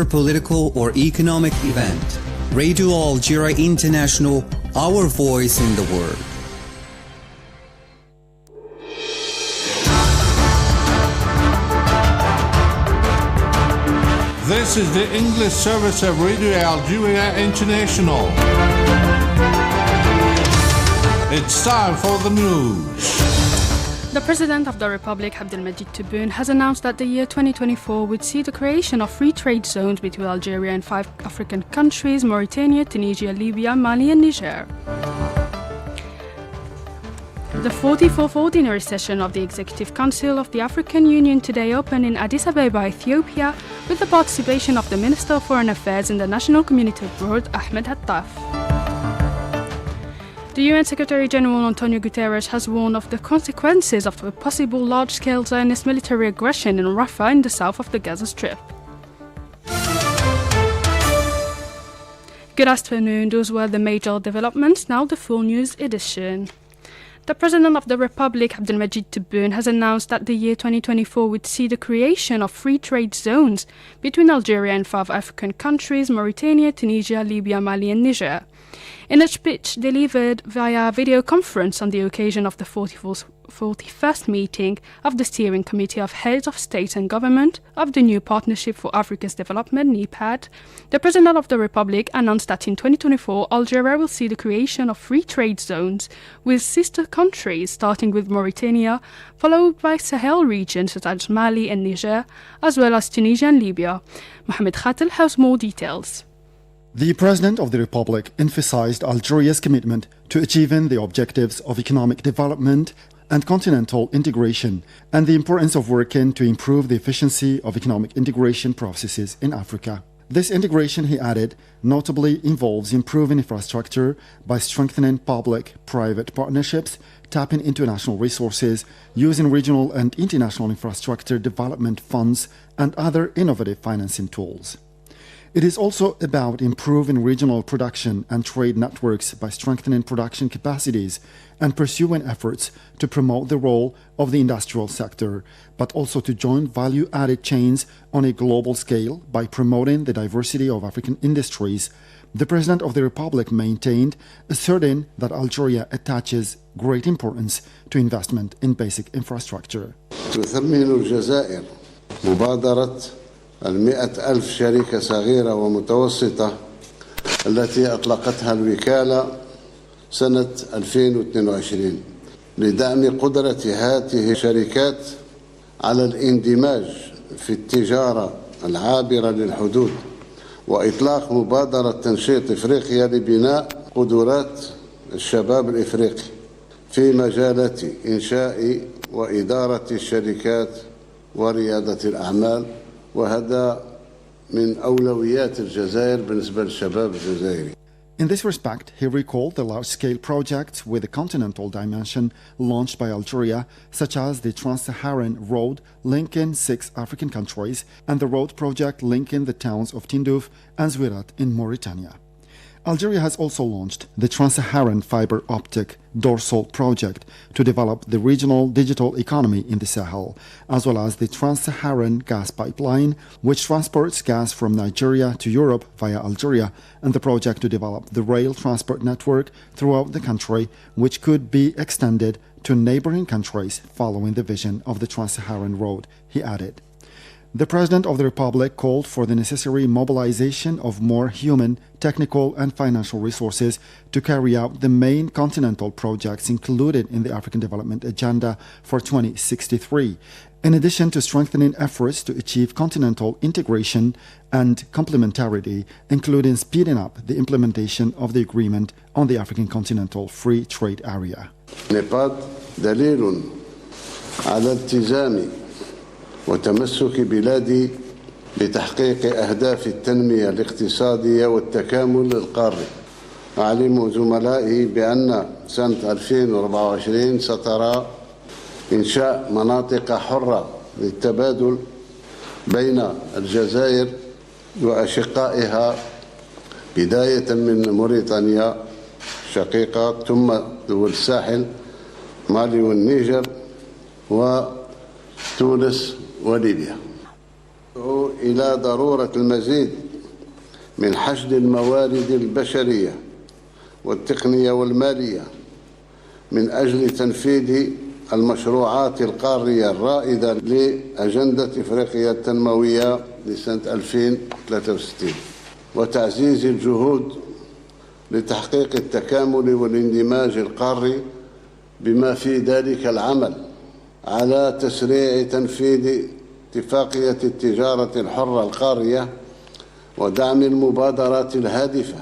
political or economic event. Radio Algeria International, our voice in the world. This is the English service of Radio Algeria International. It's time for the news. The President of the Republic, Abdelmajid Tebboune, has announced that the year 2024 would see the creation of free trade zones between Algeria and 5 African countries: Mauritania, Tunisia, Libya, Mali and Niger. The 44th ordinary session of the Executive Council of the African Union today opened in Addis Ababa, Ethiopia, with the participation of the Minister of Foreign Affairs in the National Community Board, Ahmed Hattaf. The UN Secretary-General Antonio Guterres has warned of the consequences of a possible large-scale Zionist military aggression in Rafah in the south of the Gaza Strip. Good afternoon, those were the major developments, now the full news edition. The President of the Republic, Abdelmajid Tebboune, has announced that the year 2024 would see the creation of free trade zones between Algeria and 5 African countries: Mauritania, Tunisia, Libya, Mali and Niger. In a speech delivered via video conference on the occasion of the 41st meeting of the Steering Committee of Heads of State and Government of the New Partnership for Africa's Development, NEPAD, the President of the Republic announced that in 2024, Algeria will see the creation of free trade zones with sister countries, starting with Mauritania, followed by Sahel regions such as Mali and Niger, as well as Tunisia and Libya. Mohamed Khatel has more details. The President of the Republic emphasized Algeria's commitment to achieving the objectives of economic development and continental integration, and the importance of working to improve the efficiency of economic integration processes in Africa. This integration, he added, notably involves improving infrastructure by strengthening public-private partnerships, tapping into national resources, using regional and international infrastructure development funds, and other innovative financing tools. It is also about improving regional production and trade networks by strengthening production capacities and pursuing efforts to promote the role of the industrial sector, but also to join value-added chains on a global scale by promoting the diversity of African industries. The President of the Republic maintained, asserting that Algeria attaches great importance to investment in basic infrastructure. ال100,000 شركة صغيرة ومتوسطة التي أطلقتها الوكالة سنة 2022 لدعم قدرة هذه الشركات على الاندماج في التجارة العابرة للحدود وإطلاق مبادرة تنشيط إفريقيا لبناء قدرات الشباب الإفريقي في مجالات إنشاء وإدارة الشركات وريادة الأعمال، وهذا من أولويات الجزائر بالنسبة للشباب الجزائري. In this respect, he recalled the large-scale projects with a continental dimension launched by Algeria, such as the Trans-Saharan Road linking 6 African countries and the road project linking the towns of Tindouf and Zouirat in Mauritania. Algeria has also launched the Trans-Saharan Fiber Optic Dorsal Project to develop the regional digital economy in the Sahel, as well as the Trans-Saharan Gas Pipeline, which transports gas from Nigeria to Europe via Algeria, and the project to develop the rail transport network throughout the country, which could be extended to neighboring countries following the vision of the Trans-Saharan Road, he added. The President of the Republic called for the necessary mobilization of more human, technical and financial resources to carry out the main continental projects included in the African Development Agenda for 2063, in addition to strengthening efforts to achieve continental integration and complementarity, including speeding up the implementation of the Agreement on the African Continental Free Trade Area. NEPAD دليل على التزام وتمسك بلادي بتحقيق أهداف التنمية الاقتصادية والتكامل القاري. أعلم زملائي بأن سنة 2024 سترى إنشاء مناطق حرة للتبادل بين الجزائر وأشقائها بداية من موريتانيا شقيقة ثم دول الساحل مالي والنيجر وتونس وليبيا. إلى ضرورة المزيد من حشد الموارد البشرية والتقنية والمالية من أجل تنفيذ المشروعات القارية الرائدة لأجندة إفريقيا التنموية لسنة 2063 وتعزيز الجهود لتحقيق التكامل والاندماج القاري بما في ذلك العمل على تسريع تنفيذ اتفاقية التجارة الحرة القارية ودعم المبادرات الهادفة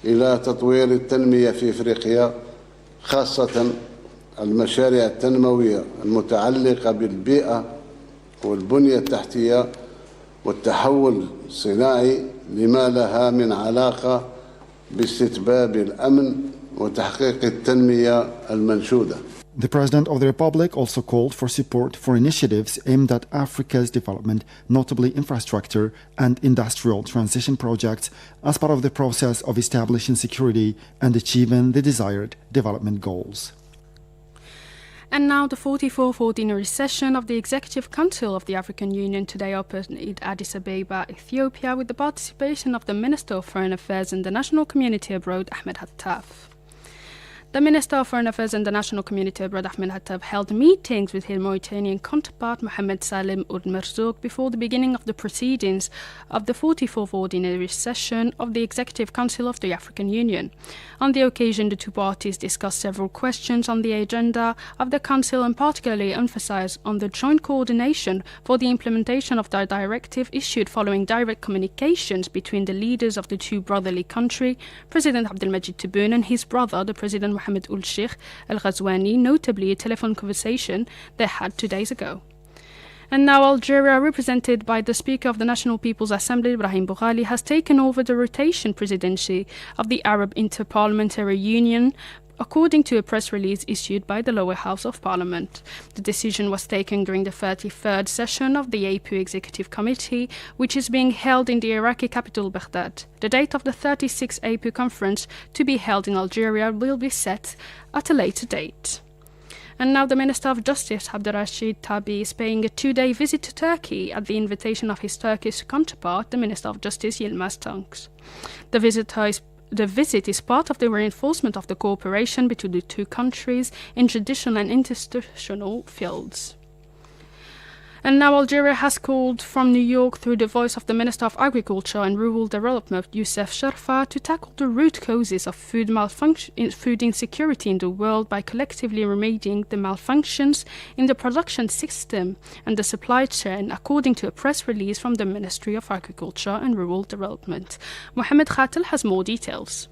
إلى تطوير التنمية في إفريقيا، خاصة المشاريع التنموية المتعلقة بالبيئة والبنية التحتية والتحول الصناعي لما لها من علاقة باستتباب الأمن وتحقيق التنمية المنشودة. The President of the Republic also called for support for initiatives aimed at Africa's development, notably infrastructure and industrial transition projects, as part of the process of establishing security and achieving the desired development goals. And now the 44th ordinary session of the Executive Council of the African Union today opened in Addis Ababa, Ethiopia, with the participation of the Minister of Foreign Affairs and the National Community Abroad, Ahmed Hattaf. The Minister of Foreign Affairs and the National Community Abroad, Ahmed Hattaf, held meetings with his Mauritanian counterpart, Mohamed Salim Ould Merzouk, before the beginning of the proceedings of the 44th Ordinary Session of the Executive Council of the African Union. On the occasion, the two parties discussed several questions on the agenda of the Council and particularly emphasized on the joint coordination for the implementation of the directive issued following direct communications between the leaders of the two brotherly countries, President Abdelmajid Tebboune and his brother, the President Mohamed Ould Sheikh Al Ghazouani, notably a telephone conversation they had 2 days ago. And now Algeria, represented by the Speaker of the National People's Assembly, Brahim Boughali, has taken over the rotation presidency of the Arab Interparliamentary Union, according to a press release issued by the lower house of parliament. The decision was taken during the 33rd session of the APU Executive Committee, which is being held in the Iraqi capital Baghdad. The date of the 36th APU conference to be held in Algeria will be set at a later date. And now the Minister of Justice, Abderrashid Tabi, is paying a 2-day visit to Turkey at the invitation of his Turkish counterpart, the Minister of Justice, Yilmaz Tunç. The visit is part of the reinforcement of the cooperation between the two countries in judicial and institutional fields. And now Algeria has called from New York, through the voice of the Minister of Agriculture and Rural Development, Youssef Sharfa, to tackle the root causes of food insecurity in the world by collectively remedying the malfunctions in the production system and the supply chain, according to a press release from the Ministry of Agriculture and Rural Development. Mohamed Khatel has more details.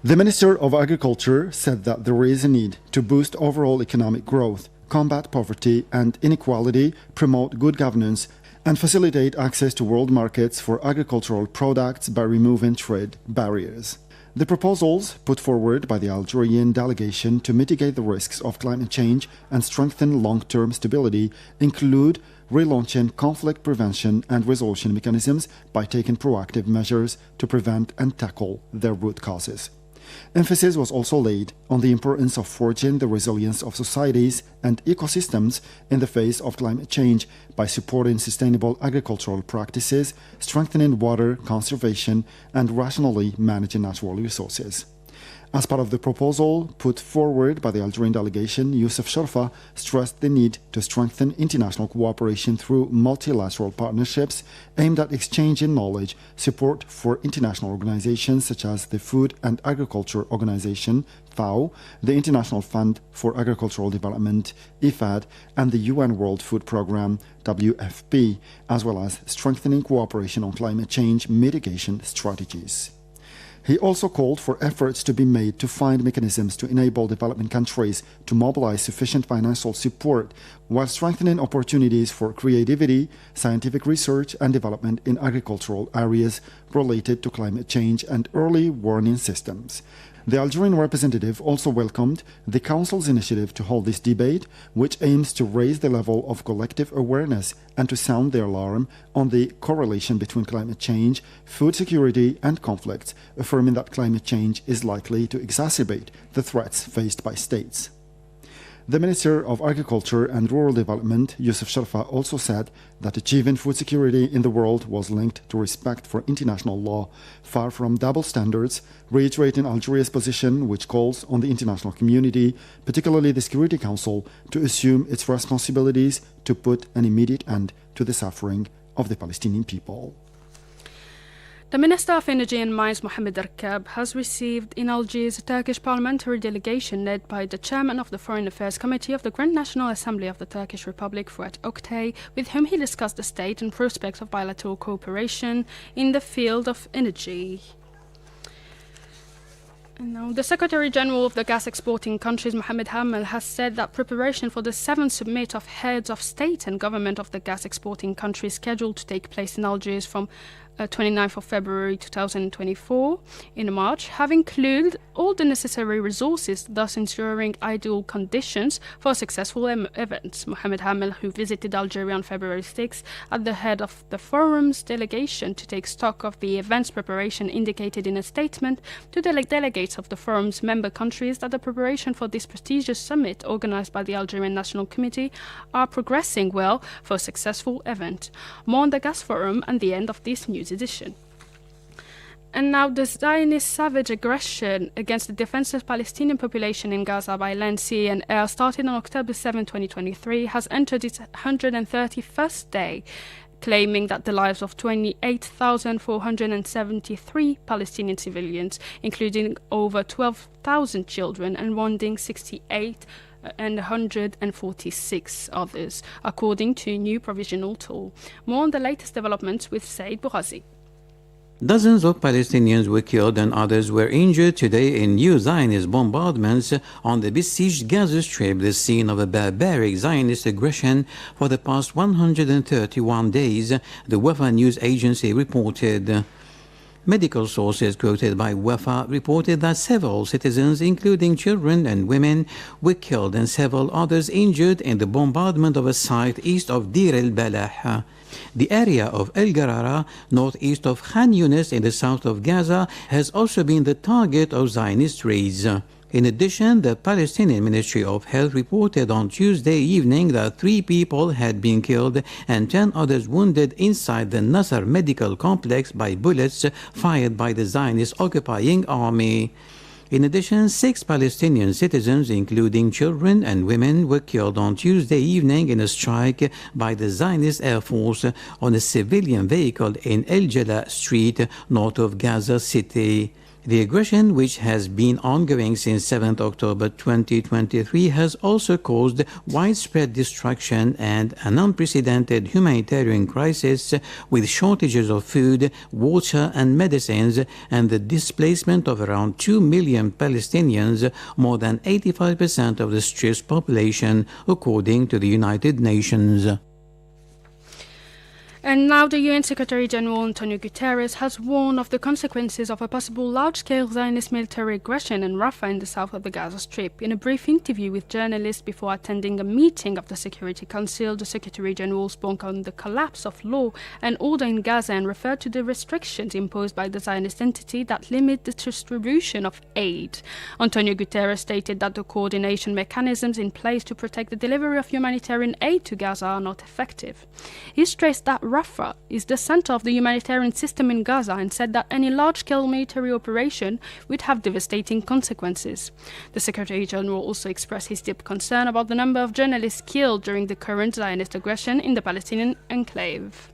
The Minister of Agriculture said that there is a need to boost overall economic growth, combat poverty and inequality, promote good governance, and facilitate access to world markets for agricultural products by removing trade barriers. The proposals put forward by the Algerian delegation to mitigate the risks of climate change and strengthen long-term stability include relaunching conflict prevention and resolution mechanisms by taking proactive measures to prevent and tackle their root causes. Emphasis was also laid on the importance of forging the resilience of societies and ecosystems in the face of climate change by supporting sustainable agricultural practices, strengthening water conservation, and rationally managing natural resources. As part of the proposal put forward by the Algerian delegation, Youssef Sharfa stressed the need to strengthen international cooperation through multilateral partnerships aimed at exchanging knowledge, support for international organizations such as the Food and Agriculture Organization, FAO, the International Fund for Agricultural Development, IFAD, and the UN World Food Programme, WFP, as well as strengthening cooperation on climate change mitigation strategies. He also called for efforts to be made to find mechanisms to enable developing countries to mobilize sufficient financial support while strengthening opportunities for creativity, scientific research, and development in agricultural areas related to climate change and early warning systems. The Algerian representative also welcomed the Council's initiative to hold this debate, which aims to raise the level of collective awareness and to sound the alarm on the correlation between climate change, food security, and conflicts, affirming that climate change is likely to exacerbate the threats faced by states. The Minister of Agriculture and Rural Development, Youssef Sharfa, also said that achieving food security in the world was linked to respect for international law, far from double standards, reiterating Algeria's position, which calls on the international community, particularly the Security Council, to assume its responsibilities to put an immediate end to the suffering of the Palestinian people. The Minister of Energy and Mines, Mohamed Arkab, has received in Algiers a Turkish parliamentary delegation led by the chairman of the Foreign Affairs Committee of the Grand National Assembly of the Turkish Republic, Fuat Oktay, with whom he discussed the state and prospects of bilateral cooperation in the field of energy. Now, the Secretary General of the gas exporting countries, Mohamed Hamel, has said that preparation for the 7th summit of heads of state and government of the gas exporting countries scheduled to take place in Algiers from 29th of February 2024 in March have included all the necessary resources, thus ensuring ideal conditions for a successful event. Mohamed Hamel, who visited Algeria on February 6 at the head of the forum's delegation to take stock of the event's preparation, indicated in a statement to the delegates of the forum's member countries that the preparation for this prestigious summit organized by the Algerian National Committee are progressing well for a successful event. More on the gas forum and the end of this news edition. And now, the Zionist savage aggression against the defenseless Palestinian population in Gaza by land, sea and air started on October 7, 2023, has entered its 131st day, claiming that the lives of 28,473 Palestinian civilians, including over 12,000 children, and wounding 68 and 146 others, according to a new provisional toll. More on the latest developments with Said Bourazi. Dozens of Palestinians were killed and others were injured today in new Zionist bombardments on the besieged Gaza Strip, the scene of a barbaric Zionist aggression for the past 131 days, the Wafa news agency reported. Medical sources quoted by Wafa reported that several citizens, including children and women, were killed and several others injured in the bombardment of a site east of Deir el-Balah. The area of El Garara, northeast of Khan Yunis in the south of Gaza, has also been the target of Zionist raids. In addition, the Palestinian Ministry of Health reported on Tuesday evening that 3 people had been killed and 10 others wounded inside the Nasser medical complex by bullets fired by the Zionist occupying army. In addition, 6 Palestinian citizens, including children and women, were killed on Tuesday evening in a strike by the Zionist Air Force on a civilian vehicle in El Jala Street, north of Gaza City. The aggression, which has been ongoing since 7 October 2023, has also caused widespread destruction and an unprecedented humanitarian crisis with shortages of food, water and medicines, and the displacement of around 2 million Palestinians, more than 85% of the Strip's population, according to the United Nations. And now the UN Secretary-General Antonio Guterres has warned of the consequences of a possible large-scale Zionist military aggression in Rafah in the south of the Gaza Strip. In a brief interview with journalists before attending a meeting of the Security Council, the Secretary-General spoke on the collapse of law and order in Gaza and referred to the restrictions imposed by the Zionist entity that limit the distribution of aid. Antonio Guterres stated that the coordination mechanisms in place to protect the delivery of humanitarian aid to Gaza are not effective. He stressed that Rafah is the center of the humanitarian system in Gaza and said that any large-scale military operation would have devastating consequences. The Secretary-General also expressed his deep concern about the number of journalists killed during the current Zionist aggression in the Palestinian enclave.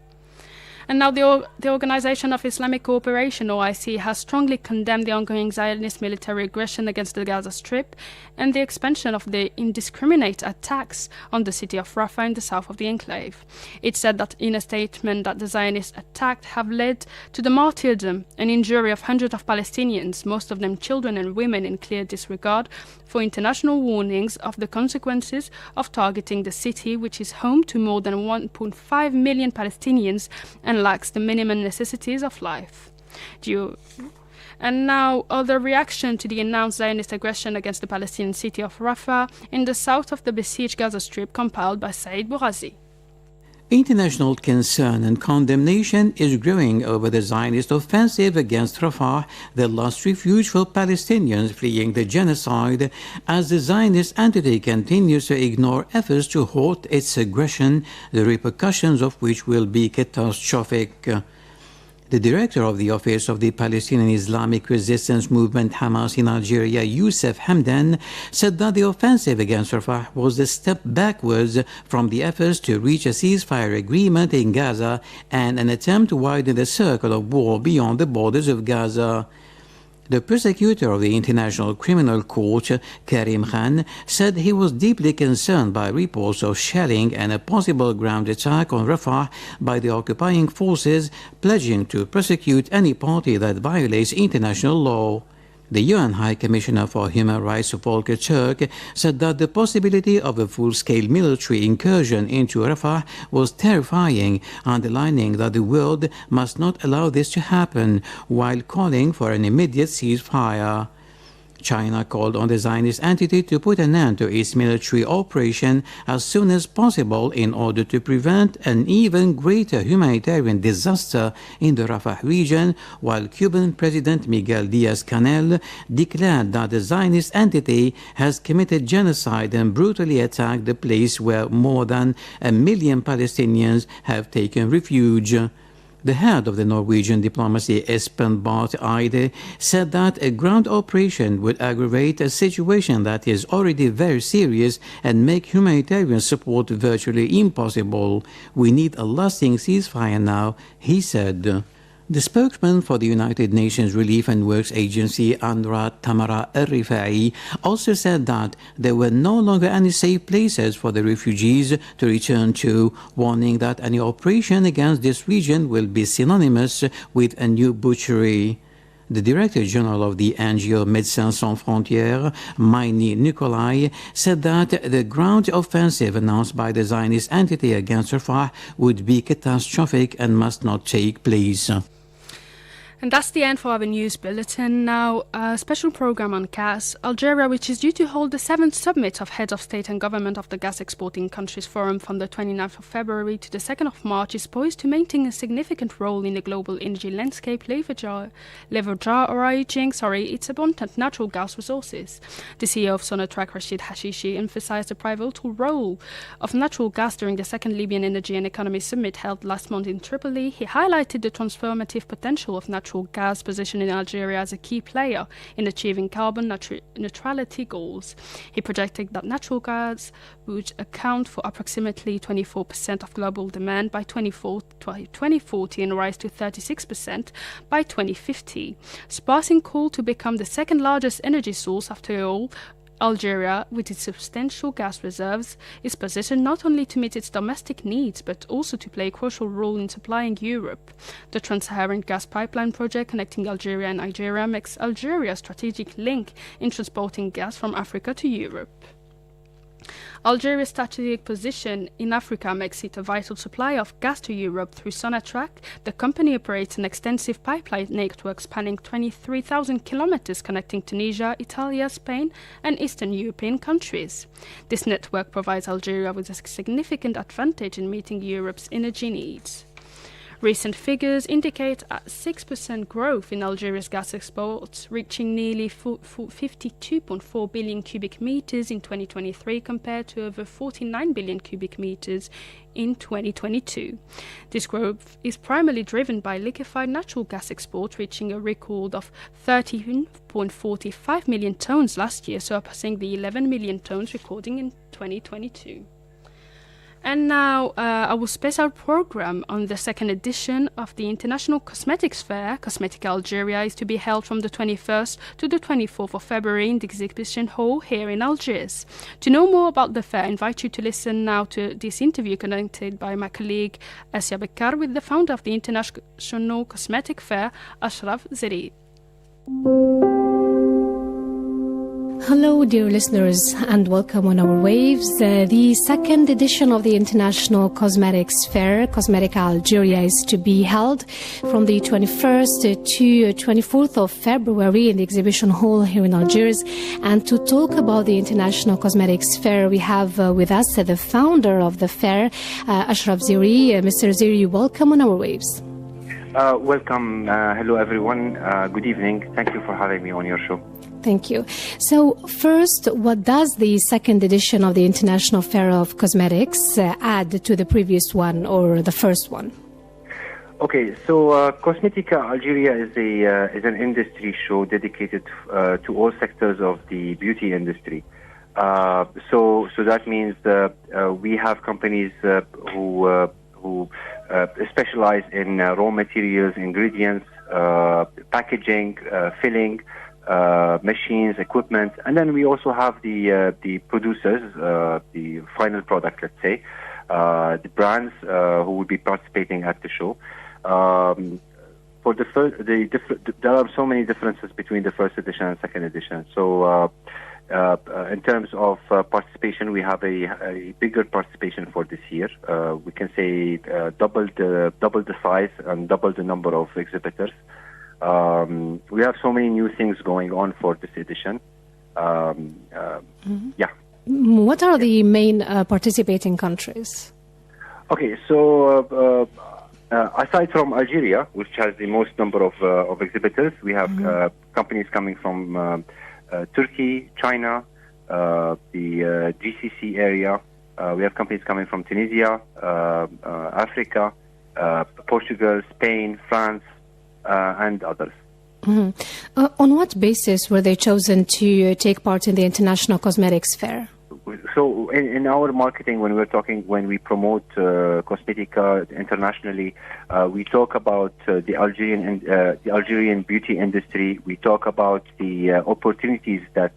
And now the Organization of Islamic Cooperation, OIC, has strongly condemned the ongoing Zionist military aggression against the Gaza Strip and the expansion of the indiscriminate attacks on the city of Rafah in the south of the enclave. It said that in a statement that the Zionist attacks have led to the martyrdom and injury of hundreds of Palestinians, most of them children and women, in clear disregard for international warnings of the consequences of targeting the city, which is home to more than 1.5 million Palestinians and lacks the minimum necessities of life. And now, other reaction to the announced Zionist aggression against the Palestinian city of Rafah in the south of the besieged Gaza Strip, compiled by Said Bourazi. International concern and condemnation is growing over the Zionist offensive against Rafah, the last refuge for Palestinians fleeing the genocide, as the Zionist entity continues to ignore efforts to halt its aggression, the repercussions of which will be catastrophic. The director of the Office of the Palestinian Islamic Resistance Movement Hamas in Algeria, Youssef Hamdan, said that the offensive against Rafah was a step backwards from the efforts to reach a ceasefire agreement in Gaza and an attempt to widen the circle of war beyond the borders of Gaza. The prosecutor of the International Criminal Court, Karim Khan, said he was deeply concerned by reports of shelling and a possible ground attack on Rafah by the occupying forces, pledging to prosecute any party that violates international law. The UN High Commissioner for Human Rights, Volker Turk, said that the possibility of a full-scale military incursion into Rafah was terrifying, underlining that the world must not allow this to happen, while calling for an immediate ceasefire. China called on the Zionist entity to put an end to its military operation as soon as possible in order to prevent an even greater humanitarian disaster in the Rafah region, while Cuban President Miguel Diaz-Canel declared that the Zionist entity has committed genocide and brutally attacked the place where more than 1 million Palestinians have taken refuge. The head of the Norwegian diplomacy, Espen Barth Eide, said that a ground operation would aggravate a situation that is already very serious and make humanitarian support virtually impossible. We need a lasting ceasefire now, he said. The spokesman for the United Nations Relief and Works Agency, UNRWA, Tamara El-Rifai, also said that there were no longer any safe places for the refugees to return to, warning that any operation against this region will be synonymous with a new butchery. The Director General of the NGO Médecins Sans Frontières, Maini Nicolai, said that the ground offensive announced by the Zionist entity against Rafah would be catastrophic and must not take place. And that's the end for our news bulletin. Now, a special program on gas. Algeria, which is due to hold the 7th summit of heads of state and government of the gas exporting countries forum from the 29th of February to the 2nd of March, is poised to maintain a significant role in the global energy landscape, leveraging its abundant natural gas resources. The CEO of Sonatrach, Rashid Hashishi, emphasized the pivotal role of natural gas during the second Libyan Energy and Economy Summit held last month in Tripoli. He highlighted the transformative potential of natural gas, positioning Algeria as a key player in achieving carbon neutrality goals. He projected that natural gas would account for approximately 24% of global demand by 2040 and rise to 36% by 2050, surpassing coal to become the second largest energy source after oil. Algeria, with its substantial gas reserves, is positioned not only to meet its domestic needs, but also to play a crucial role in supplying Europe. The Trans-Saharan Gas Pipeline project connecting Algeria and Nigeria makes Algeria a strategic link in transporting gas from Africa to Europe. Algeria's strategic position in Africa makes it a vital supplier of gas to Europe through Sonatrach. The company operates an extensive pipeline network spanning 23,000 kilometers connecting Tunisia, Italy, Spain, and Eastern European countries. This network provides Algeria with a significant advantage in meeting Europe's energy needs. Recent figures indicate a 6% growth in Algeria's gas exports, reaching nearly 52.4 billion cubic meters in 2023 compared to over 49 billion cubic meters in 2022. This growth is primarily driven by liquefied natural gas exports, reaching a record of 13.45 million tonnes last year, surpassing the 11 million tonnes recorded in 2022. And now our special program on the second edition of the International Cosmetics Fair, Cosmetica Algeria, is to be held from the 21st to the 24th of February in the exhibition hall here in Algiers. To know more about the fair, I invite you to listen now to this interview conducted by my colleague Asya Bekkar with the founder of the International Cosmetic Fair, Ashraf Zerid. Hello, dear listeners, and welcome on our waves. The second edition of the International Cosmetics Fair, Cosmetica Algeria, is to be held from the 21st to 24th of February in the exhibition hall here in Algiers. And to talk about the International Cosmetics Fair, we have with us the founder of the fair, Ashraf Ziri. Mr. Ziri, welcome on our waves. Welcome. Hello, everyone. Good evening. Thank you for having me on your show. Thank you. So first, what does the second edition of the International Fair of Cosmetics add to the previous one or the first one? Okay, so Cosmetica Algeria is an industry show dedicated to all sectors of the beauty industry. So that means we have companies who specialize in raw materials, ingredients, packaging, filling, machines, equipment, and then we also have the producers, the final product, let's say, the brands who will be participating at the show. For the first, there are so many differences between the first edition and second edition. So in terms of participation, we have a bigger participation for this year. We can say double the size and double the number of exhibitors. We have so many new things going on for this edition. Yeah. What are the main participating countries? Okay, so aside from Algeria, which has the most number of exhibitors, we have companies coming from Turkey, China, the GCC area. We have companies coming from Tunisia, Africa, Portugal, Spain, France, and others. On what basis were they chosen to take part in the International Cosmetics Fair? So in our marketing, when we promote Cosmetica internationally, we talk about the Algerian beauty industry. We talk about the opportunities that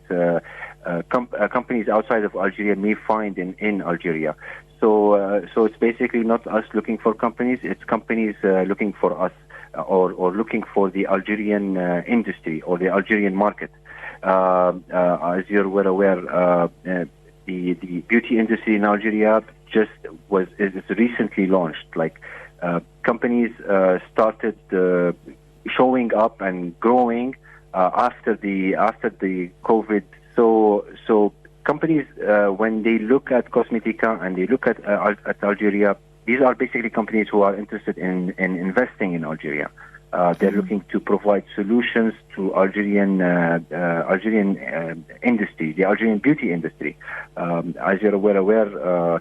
companies outside of Algeria may find in Algeria. So it's basically not us looking for companies; it's companies looking for us. Or looking for the Algerian industry or the Algerian market. As you're well aware, the beauty industry in Algeria is recently launched. Like companies started showing up and growing after the COVID. So companies when they look at Cosmetica and they look at Algeria. These are basically companies who are interested in investing in Algeria. They're looking to provide solutions to Algerian industry, the Algerian beauty industry. As you're well aware,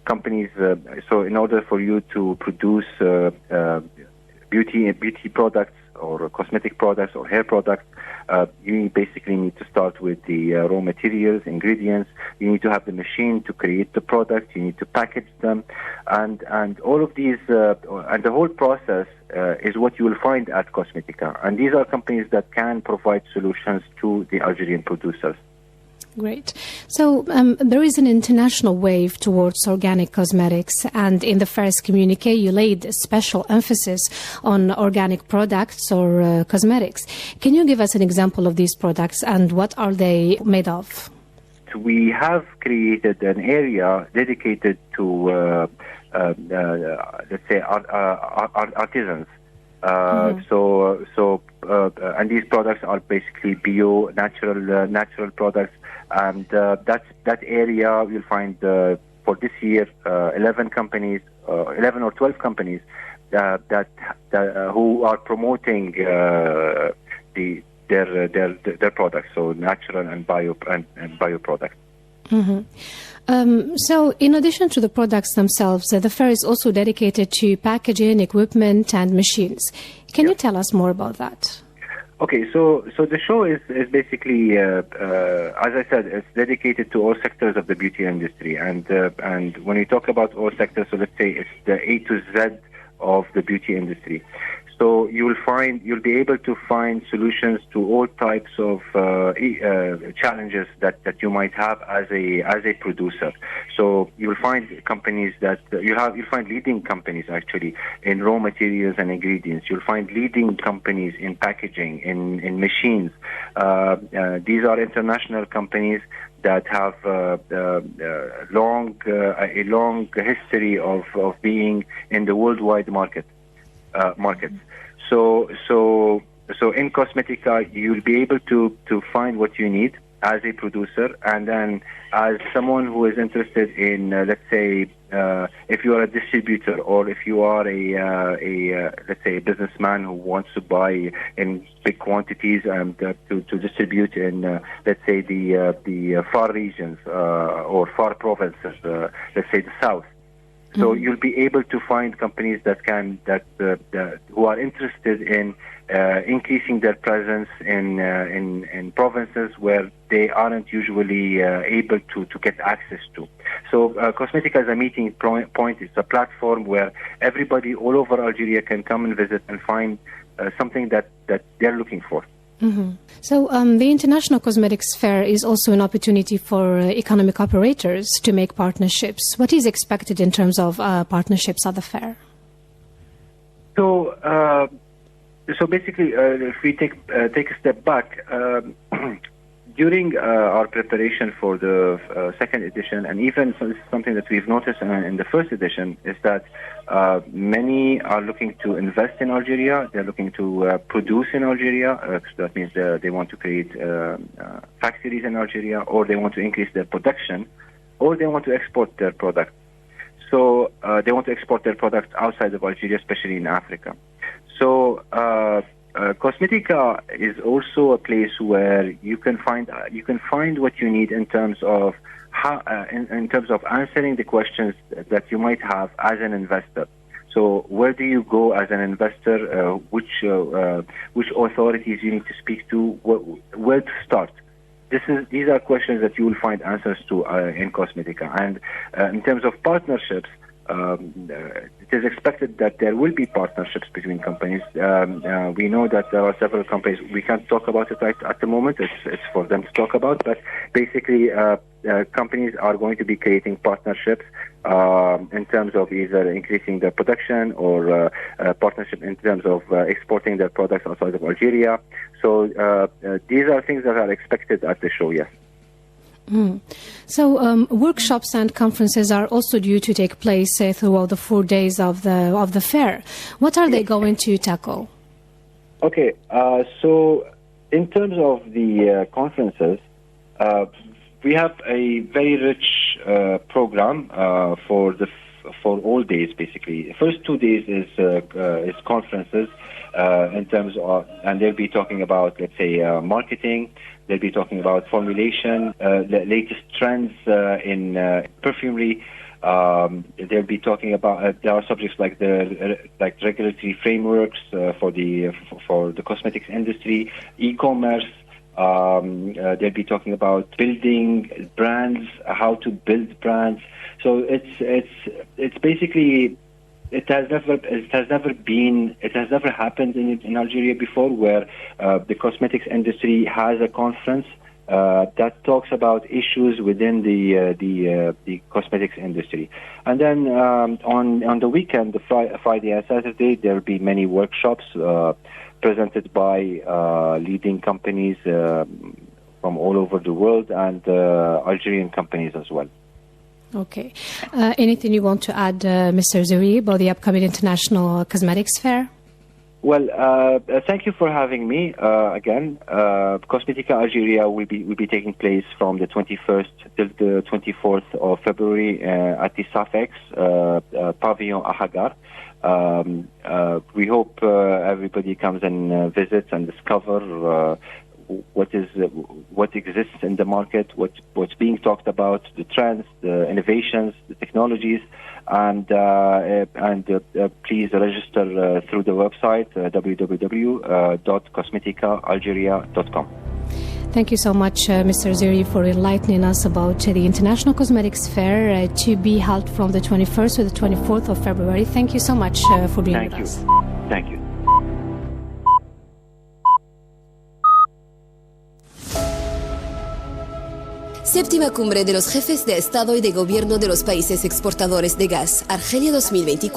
companies. So in order for you to produce beauty products or cosmetic products or hair products, you basically need to start with the raw materials, ingredients. You need to have the machine to create the product. You need to package them, and all of these, and the whole process is what you will find at Cosmetica. And these are companies that can provide solutions to the Algerian producers. Great. So there is an international wave towards organic cosmetics, and in the first communique you laid special emphasis on organic products or cosmetics. Can you give us an example of these products and what are they made of? We have created an area dedicated to, let's say, artisans. And these products are basically natural products. And that area you'll find for this year 11 or 12 companies that who are promoting their products, so natural and bio products. So in addition to the products themselves, the fair is also dedicated to packaging, equipment and machines. Can you tell us more about that? Okay, so the show is basically, as I said, it's dedicated to all sectors of the beauty industry, and when we talk about all sectors, so let's say it's the A to Z of the beauty industry. So you'll be able to find solutions to all types of challenges that you might have as a producer. So you'll find companies that you'll find leading companies actually in raw materials and ingredients. You'll find leading companies in packaging, in machines. These are international companies that have a long history of being in the worldwide markets. So in Cosmetica, you'll be able to find what you need as a producer, and then as someone who is interested in, let's say, if you are a distributor, or if you are let's say a businessman who wants to buy in big quantities and to distribute in, let's say, the far regions or far provinces, let's say the south. So you'll be able to find companies who are interested in increasing their presence in provinces where they aren't usually able to get access to. So Cosmetica is a meeting point. It's a platform where everybody all over Algeria can come and visit and find something that they're looking for. Mm-hmm. So the International Cosmetics Fair is also an opportunity for economic operators to make partnerships. What is expected in terms of partnerships at the fair? So basically, if we take a step back, during our preparation for the second edition, and even something that we've noticed in the first edition, is that many are looking to invest in Algeria. They're looking to produce in Algeria. So that means they want to create factories in Algeria, or they want to increase their production, or they want to export their product. So they want to export their products outside of Algeria, especially in Africa. So Cosmetica is also a place where you can find what you need in terms of how, in terms of answering the questions that you might have as an investor. So where do you go as an investor? Which authorities you need to speak to? Where to start? These are questions that you will find answers to in Cosmetica. And in terms of partnerships, it is expected that there will be partnerships between companies. We know that there are several companies. We can't talk about it right at the moment. It's for them to talk about. But basically, companies are going to be creating partnerships in terms of either increasing their production or partnership in terms of exporting their products outside of Algeria. So these are things that are expected at the show, yes. Mm. So workshops and conferences are also due to take place throughout the 4 days of the fair. What are they going to tackle? Okay, so in terms of the conferences, we have a very rich program for all days. Basically, the first 2 days is conferences in terms of, and they'll be talking about, let's say, marketing. They'll be talking about formulation, the latest trends in perfumery. They'll be talking about there are subjects like regulatory frameworks for the cosmetics industry, e-commerce. They'll be talking about building brands, how to build brands. So it's basically. It has never happened in Algeria before, where the cosmetics industry has a conference that talks about issues within the cosmetics industry. And then on the weekend, the Friday and Saturday, there will be many workshops presented by leading companies from all over the world, and Algerian companies as well. Okay. Anything you want to add, Mr. Zoury, about the upcoming International Cosmetics Fair? Well, thank you for having me again. Cosmetica Algeria will be taking place from the 21st till the 24th of February at the Safex Pavillon Ahagar. We hope everybody comes and visits and discover what exists in the market, what's being talked about, the trends, the innovations, the technologies, and please register through the website www.cosmeticaalgeria.com. Thank you so much, Mr. Zoury, for enlightening us about the International Cosmetics Fair to be held from the 21st to the 24th of February. Thank you so much for being with us. Thank you. Séptima cumbre de los jefes de Estado y de Gobierno de los países exportadores de gas, Argelia 2024.